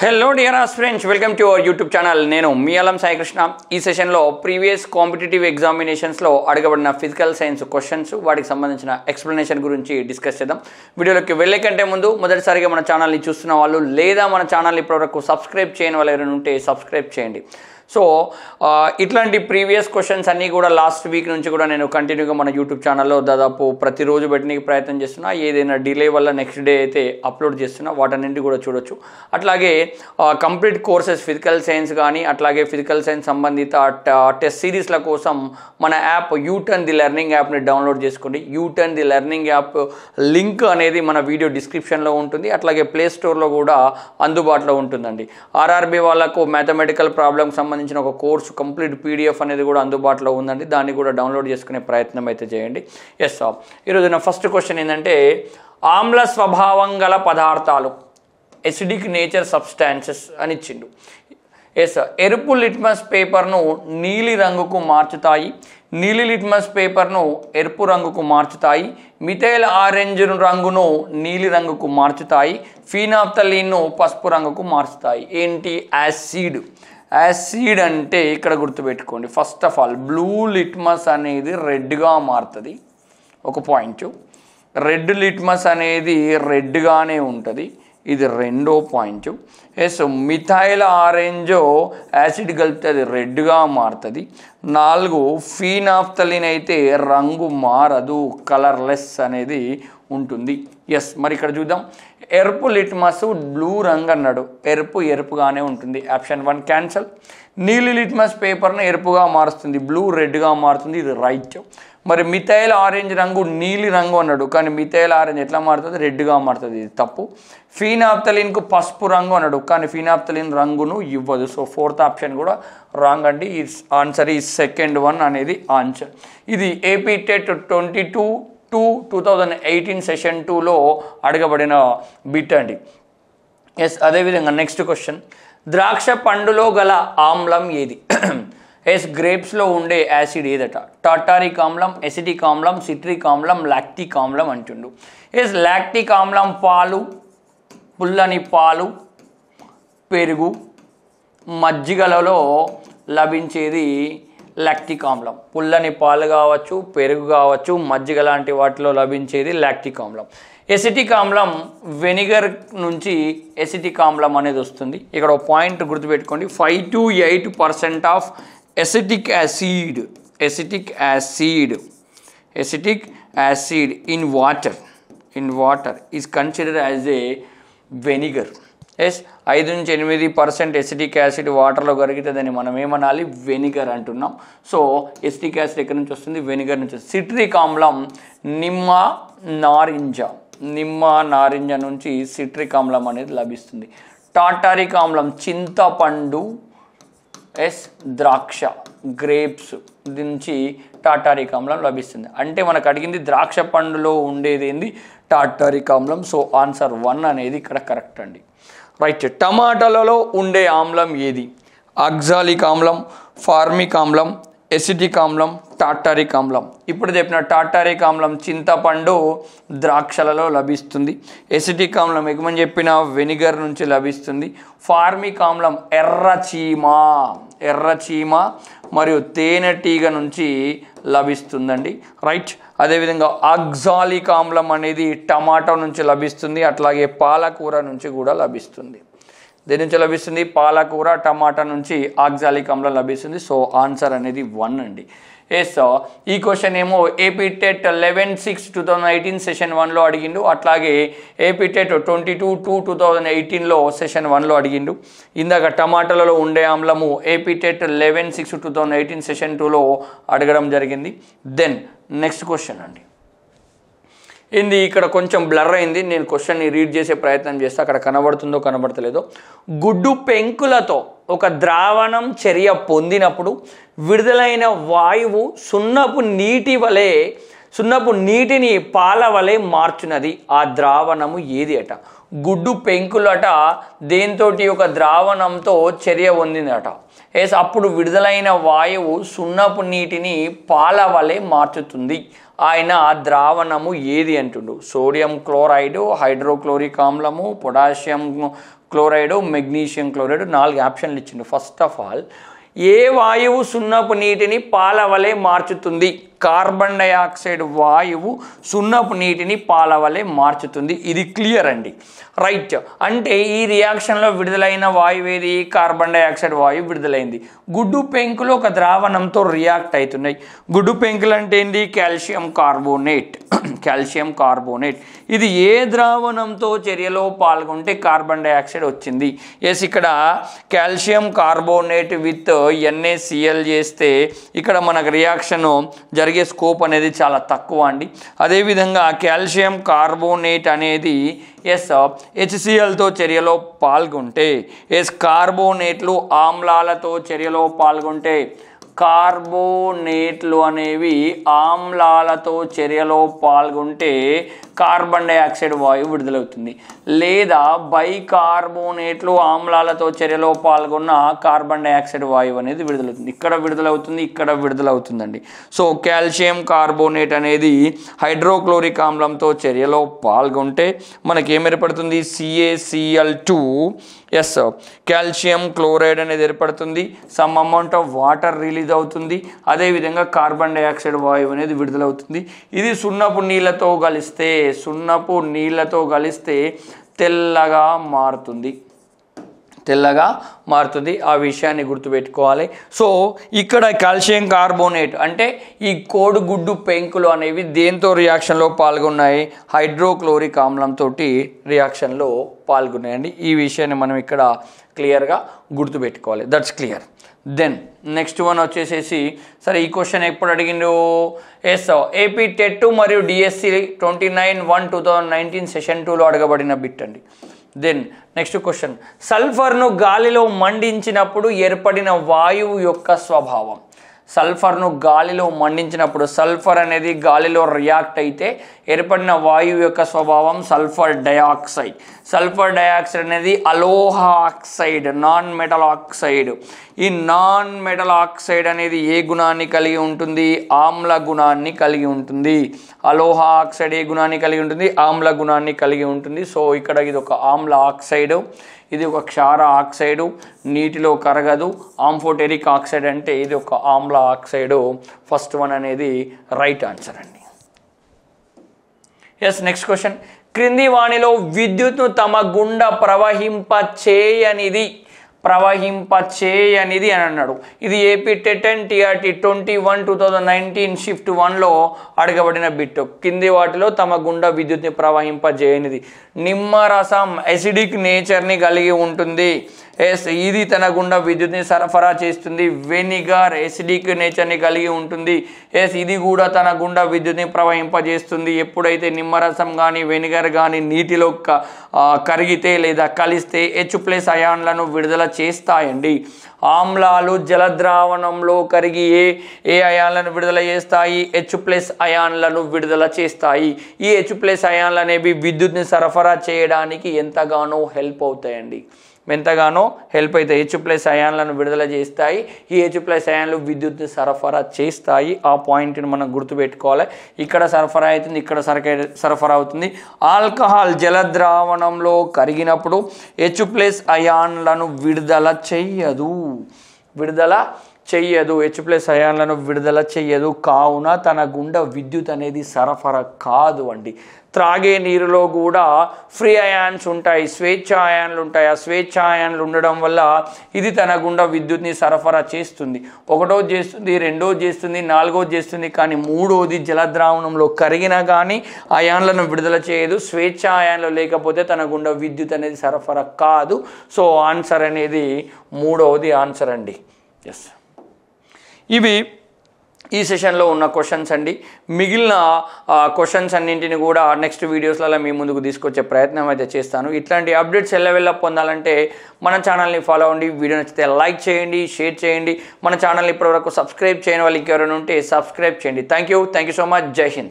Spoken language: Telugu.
Hello dear friends, welcome to our YouTube channel. నేను మీ అలం సాయి కృష్ణ. ఈ సెషన్లో ప్రీవియస్ కాంపిటేటివ్ ఎగ్జామినేషన్స్లో అడగబడిన ఫిజికల్ సైన్స్ క్వశ్చన్స్, వాటికి సంబంధించిన ఎక్స్ప్లెనేషన్ గురించి డిస్కస్ చేద్దాం. వీడియోలోకి వెళ్ళే కంటే ముందు మొదటిసారిగా మన ఛానల్ని చూస్తున్న వాళ్ళు లేదా మన ఛానల్ని ఇప్పటివరకు సబ్స్క్రైబ్ చేయని వాళ్ళు ఎవరైనా ఉంటే సబ్స్క్రైబ్ చేయండి. సో ఇట్లాంటి ప్రీవియస్ క్వశ్చన్స్ అన్నీ కూడా లాస్ట్ వీక్ నుంచి కూడా నేను కంటిన్యూగా మన యూట్యూబ్ ఛానల్లో దాదాపు ప్రతిరోజు పెట్టడానికి ప్రయత్నం చేస్తున్నా. ఏదైనా డిలే వల్ల నెక్స్ట్ డే అయితే అప్లోడ్ చేస్తున్నా, వాటన్నింటి కూడా చూడొచ్చు. అట్లాగే కంప్లీట్ కోర్సెస్ ఫిజికల్ సైన్స్ కానీ అట్లాగే ఫిజికల్ సైన్స్ సంబంధిత టెస్ట్ సిరీస్ల కోసం మన యాప్ యూటర్న్ ది లెర్నింగ్ యాప్ని డౌన్లోడ్ చేసుకోండి. U turn the learning app link అనేది మన వీడియో డిస్క్రిప్షన్లో ఉంటుంది. అట్లాగే ప్లే స్టోర్లో కూడా అందుబాటులో ఉంటుందండి. ఆర్ఆర్బీ వాళ్ళకు మ్యాథమెటికల్ ప్రాబ్లమ్ సంబంధించిన ఒక కోర్సు కంప్లీట్ పీడిఎఫ్ అనేది కూడా అందుబాటులో ఉందండి. దాన్ని కూడా డౌన్లోడ్ చేసుకునే ప్రయత్నం అయితే చేయండి. ఎస్ సార్, ఈరోజు నా ఫస్ట్ క్వశ్చన్ ఏంటంటే, ఆమ్ల స్వభావం గల పదార్థాలు ఎసిడిక్ నేచర్ సబ్స్టాన్సెస్ అని ఇచ్చిండు. ఎస్, ఎరుపు లిట్మస్ పేపర్ను నీలి రంగుకు మార్చుతాయి, నీలి లిట్మస్ పేపర్ను ఎరుపు రంగుకు మార్చుతాయి, మిథైల్ ఆరెంజ్ రంగును నీలి రంగుకు మార్చుతాయి, ఫీనాప్థలీన్ను పసుపు రంగుకు మార్చుతాయి. ఏంటి? యాసిడ్. యాసిడ్ అంటే ఇక్కడ గుర్తుపెట్టుకోండి, first of all blue litmus అనేది రెడ్గా మారుతుంది. ఒక పాయింట్, రెడ్ లిట్మస్ అనేది రెడ్గానే ఉంటుంది. ఇది రెండో point. Yes, methyl orange acid కలిపితే అది రెడ్గా మారుతుంది. 4, ఫీనాప్థలిన్ అయితే రంగు మారదు, కలర్లెస్ అనేది ఉంటుంది. ఎస్, మరి ఇక్కడ చూద్దాం. ఎరుపు లిట్మస్ బ్లూ రంగు అన్నాడు, ఎరుపుగానే ఉంటుంది. Option 1 cancel. నీలి లిట్మస్ పేపర్ను ఎరుపుగా మారుస్తుంది, బ్లూ రెడ్గా మారుతుంది. ఇది రైట్. మరి మిథైల్ ఆరెంజ్ రంగు నీలి రంగు అన్నాడు, కానీ మిథైల్ ఆరెంజ్ ఎట్లా మారుతుంది? రెడ్గా మారుతుంది. ఇది తప్పు. ఫీనాప్థలిన్కు పసుపు రంగు అన్నాడు, కానీ ఫీనాప్థలిన్ రంగును ఇవ్వదు. సో 4th ఆప్షన్ కూడా రాంగ్ అండి. ఈ ఆన్సర్ ఈ సెకండ్ వన్ అనేది ఆన్సర్. ఇది ఏపీ టెట్ 22/2/2018 సెషన్ 2లో అడగబడిన బిట్ అండి. ఎస్, అదేవిధంగా నెక్స్ట్ క్వశ్చన్, ద్రాక్ష పండులో గల ఆమ్లం ఏది? ఎస్, గ్రేప్స్లో ఉండే యాసిడ్ ఏదట? టాటారిక్ ఆమ్లం, ఎసిటిక్ ఆమ్లం, సిట్రిక్ ఆమ్లం, లాక్టిక్ ఆమ్లం అంటుండు. ఎస్, లాక్టిక్ ఆమ్లం పాలు, పుల్లని పాలు, పెరుగు, మజ్జిగలలో లభించేది లాక్టిక్ ఆమ్లం. పుల్లని పాలు కావచ్చు, పెరుగు కావచ్చు, మజ్జిగ లాంటి వాటిలో లభించేది లాక్టిక్ ఆమ్లం. ఎసిటిక్ ఆమ్లం వెనిగర్ నుంచి ఎసిటిక్ ఆమ్లం అనేది వస్తుంది. ఇక్కడ ఒక పాయింట్ గుర్తుపెట్టుకోండి, 5 to 8% of acetic acid in water is considered as a vinegar. Yes, 5 నుంచి 8% ఎసిటిక్ యాసిడ్ వాటర్లో కరిగితే దాన్ని మనం ఏమనాలి? వెనిగర్ అంటున్నాం. సో ఎసిటిక్ యాసిడ్ ఎక్కడి నుంచి వస్తుంది? వెనిగర్ నుంచి. సిట్రిక్ ఆమ్లం నిమ్మ నారింజ నుంచి సిట్రిక్ ఆమ్లం అనేది లభిస్తుంది. టాటారిక్ ఆమ్లం చింతపండు, ఎస్, ద్రాక్ష, గ్రేప్స్ నుంచి టాటారిక్ ఆమ్లం లభిస్తుంది. అంటే మనకు అడిగింది ద్రాక్ష పండులో ఉండేది ఏంది? టాటారిక్ ఆమ్లం. సో ఆన్సర్ 1 అనేది ఇక్కడ కరెక్ట్ అండి. రైట్. టమాటాలలో ఉండే ఆమ్లం ఏది? ఆక్సాలిక్ ఆమ్లం, ఫార్మిక్ ఆమ్లం, ఎసిటిక్ ఆమ్లం, టాటారిక్ ఆమ్లం. ఇప్పుడు చెప్పిన టాటారిక్ ఆమ్లం చింతపండు, ద్రాక్షలలో లభిస్తుంది. ఎసిటిక్ ఆమ్లం ఎగమని చెప్పిన వెనిగర్ నుంచి లభిస్తుంది. ఫార్మిక్ ఆమ్లం ఎర్రచీమ మరియు తేనెటీగ నుంచి లభిస్తుందండి. రైట్. అదేవిధంగా ఆక్సాలిక్ ఆమ్లం అనేది టమాటో నుంచి లభిస్తుంది. అట్లాగే పాలకూర నుంచి కూడా లభిస్తుంది. దేని నుంచి లభిస్తుంది? పాలకూర, టమాటా నుంచి ఆక్సాలిక్ ఆమ్లం లభిస్తుంది. సో ఆన్సర్ అనేది 1 అండి. ఎస్, ఈ క్వశ్చన్ ఏమో ఏపీ టెట్ 11/6/2018 సెషన్ 1లో అడిగిండు. అట్లాగే ఏపీ టెట్ 22/2/2018లో సెషన్ 1లో అడిగిండు. ఇందాక టమాటాలలో ఉండే ఆమ్లము ఏపీ టెట్ 11/6/2018 సెషన్ 2లో అడగడం జరిగింది. దెన్ నెక్స్ట్ క్వశ్చన్ అండి. ఏంది? ఇక్కడ కొంచెం బ్లర్ అయింది, నేను క్వశ్చన్ని రీడ్ చేసే ప్రయత్నం చేస్తే అక్కడ కనబడుతుందో కనబడతలేదో. గుడ్డు పెంకులతో ఒక ద్రావణం చర్య పొందినప్పుడు విడుదలైన వాయువు సున్నపు నీటిని పాల వలె మార్చున్నది. ఆ ద్రావణము ఏది అట? గుడ్డు పెంకులట దేంతోటి ఒక ద్రావణంతో చర్య పొందిందట. ఎస్, అప్పుడు విడుదలైన వాయువు సున్నపు నీటిని పాల వలె మార్చుతుంది. ఆయన ద్రావణము ఏది అంటుండు? సోడియం క్లోరైడ్, హైడ్రోక్లోరిక్ ఆమ్లము, పొటాషియం క్లోరైడ్, మెగ్నీషియం క్లోరైడ్ 4 ఆప్షన్లు ఇచ్చిండు. ఫస్ట్ ఆఫ్ ఆల్, ఏ వాయువు సున్నపు నీటిని పాల వలె మార్చుతుంది? కార్బన్ డైఆక్సైడ్ వాయువు సున్నపు నీటిని పాల వలె మార్చుతుంది. ఇది క్లియర్ అండి, రైట్. అంటే ఈ రియాక్షన్లో విడుదలైన వాయువు ఏది? కార్బన్ డైఆక్సైడ్ వాయువు విడుదలైంది. గుడ్డు పెంకులు ఒక ద్రావణంతో రియాక్ట్ అవుతున్నాయి. గుడ్డు పెంకులు అంటే ఏంటి? Calcium carbonate. కాల్షియం కార్బోనేట్ ఇది ఏ ద్రావణంతో చర్యలో పాల్గొంటే కార్బన్ డైఆక్సైడ్ వచ్చింది? ఎస్, ఇక్కడ కాల్షియం కార్బోనేట్ విత్ NaCl చేస్తే ఇక్కడ మనకు రియాక్షన్ జరిగే స్కోప్ అనేది చాలా తక్కువ అండి. అదేవిధంగా కాల్షియం కార్బోనేట్ అనేది HClతో చర్యలో పాల్గొంటే, కార్బోనేట్లు ఆమ్లాలతో చర్యలో పాల్గొంటే, కార్బోనేట్లు అనేవి ఆమ్లాలతో చర్యలో పాల్గొంటే కార్బన్ డైఆక్సైడ్ వాయువు విడుదలవుతుంది. లేదా బైకార్బోనేట్లు ఆమ్లాలతో చర్యలో పాల్గొన్న కార్బన్ డైఆక్సైడ్ వాయువు అనేది విడుదలవుతుంది. ఇక్కడ విడుదలవుతుంది, ఇక్కడ విడుదలవుతుందండి. సో కాల్షియం కార్బోనేట్ అనేది హైడ్రోక్లోరిక్ ఆమ్లంతో చర్యలో పాల్గొంటే మనకి ఏం ఏర్పడుతుంది? CaCl2 కాల్షియం క్లోరైడ్ అనేది ఏర్పడుతుంది. Some amount of water release అవుతుంది. అదేవిధంగా కార్బన్ డైఆక్సైడ్ వాయువు అనేది విడుదలవుతుంది. ఇది సున్నపు నీళ్ళతో కలిస్తే తెల్లగా మారుతుంది. ఆ విషయాన్ని గుర్తుపెట్టుకోవాలి. సో ఇక్కడ కాల్షియం కార్బోనేట్ అంటే ఈ కోడిగుడ్డు పెంకులు అనేవి దేంతో రియాక్షన్లో పాల్గొన్నాయి? హైడ్రోక్లోరిక్ ఆమ్లంతో రియాక్షన్లో పాల్గొన్నాయండి. ఈ విషయాన్ని మనం ఇక్కడ క్లియర్గా గుర్తుపెట్టుకోవాలి. That's clear. Then next one వచ్చేసేసి, సరే ఈ క్వశ్చన్ ఎప్పుడు అడిగిండు? ఏపీ టెట్ మరియు DSC 29/1/2019 సెషన్ 2లో అడగబడిన బిట్ అండి. దెన్ నెక్స్ట్ క్వశ్చన్, సల్ఫర్ను గాలిలో మండించినప్పుడు ఏర్పడిన వాయువు యొక్క స్వభావం. సల్ఫర్ను గాలిలో మండించినప్పుడు సల్ఫర్ అనేది గాలిలో రియాక్ట్ అయితే ఏర్పడిన వాయువు యొక్క స్వభావం సల్ఫర్ డయాక్సైడ్. సల్ఫర్ డయాక్సైడ్ అనేది అలోహ ఆక్సైడ్, నాన్ మెటల్ ఆక్సైడ్. ఈ నాన్ మెటల్ ఆక్సైడ్ అనేది ఏ గుణాన్ని కలిగి ఉంటుంది? ఆమ్ల గుణాన్ని కలిగి ఉంటుంది. అలోహ ఆక్సైడ్ ఏ గుణాన్ని కలిగి ఉంటుంది? ఆమ్ల గుణాన్ని కలిగి ఉంటుంది. సో ఇక్కడ ఇది ఒక ఆమ్ల ఆక్సైడ్, ఇది ఒక క్షార ఆక్సైడు, నీటిలో కరగదు. ఆంఫోటెరిక్ ఆక్సైడ్ అంటే ఇది ఒక ఆమ్ల ఆక్సైడు. ఫస్ట్ వన్ అనేది రైట్ ఆన్సర్ అండి. నెక్స్ట్ క్వశ్చన్, క్రింది వాణిలో విద్యుత్ను తమ గుండా ప్రవహింపచేయనిది అని అన్నాడు. ఇది AP TET and TRT 21/2019 shift 1లో అడగబడిన బిట్. కింది వాటిలో తమ గుండా విద్యుత్ని ప్రవహింపజేయనిది. నిమ్మరసం ఎసిడిక్ నేచర్ని కలిగి ఉంటుంది. ఇది తన గుండా విద్యుత్ని సరఫరా చేస్తుంది. వెనిగర్ ఎసిడిక్ నేచర్ని కలిగి ఉంటుంది. ఇది కూడా తన గుండా విద్యుత్ని ప్రవహింపజేస్తుంది. ఎప్పుడైతే నిమ్మరసం కానీ వెనిగర్ కానీ నీటిలో కరిగితే లేదా కలిస్తే H+ అయాన్లను విడుదల చేస్తాయండి. ఆమ్లాలు జలద్రావణంలో కరిగి ఏ అయాన్లను విడుదల చేస్తాయి? H+ అయాన్లను విడుదల చేస్తాయి. ఈ H+ అయాన్లు అనేవి విద్యుత్ని సరఫరా చేయడానికి ఎంతగానో హెల్ప్ అవుతాయండి. H+ అయాన్లను విడుదల చేస్తాయి. ఈ H+ అయాన్లు విద్యుత్ని సరఫరా చేస్తాయి. ఆ పాయింట్ని మనం గుర్తుపెట్టుకోవాలి. ఇక్కడ సరఫరా అవుతుంది, ఇక్కడ సరఫరా అవుతుంది. ఆల్కహాల్ జలద్రావణంలో కరిగినప్పుడు H+ అయాన్లను విడుదల చెయ్యదు. H+ అయాన్లను విడుదల చెయ్యదు. కావున తన గుండా విద్యుత్ అనేది సరఫరా కాదు అండి. త్రాగే నీరులో కూడా ఫ్రీ అయాన్స్ ఉంటాయి, స్వేచ్ఛ అయాన్లు ఉంటాయి. ఆ స్వేచ్ఛ అయాన్లు ఉండడం వల్ల ఇది తన గుండా విద్యుత్ని సరఫరా చేస్తుంది. ఒకటోది చేస్తుంది, రెండోది చేస్తుంది, నాలుగోది చేస్తుంది. కానీ మూడోది జలద్రావణంలో కరిగినా కానీ అయాన్లను విడుదల చేయదు. స్వేచ్ఛ అయాన్లు లేకపోతే తన గుండా విద్యుత్ అనేది సరఫరా కాదు. సో ఆన్సర్ అనేది మూడవది ఆన్సర్ అండి. ఇవి ఈ సెషన్లో ఉన్న క్వశ్చన్స్ అండి. మిగిలిన క్వశ్చన్స్ అన్నింటిని కూడా నెక్స్ట్ వీడియోస్లలో మీ ముందుకు తీసుకొచ్చే ప్రయత్నం అయితే చేస్తాను. ఇట్లాంటి అప్డేట్స్ ఎల్లవెల్లా పొందాలంటే మన ఛానల్ని ఫాలో అవ్వండి. వీడియో నచ్చితే లైక్ చేయండి, షేర్ చేయండి. మన ఛానల్ని ఇప్పటివరకు సబ్స్క్రైబ్ చేయని వాళ్ళు ఇంకెవరైనా ఉంటే సబ్స్క్రైబ్ చేయండి. Thank you so much. జై హింద్.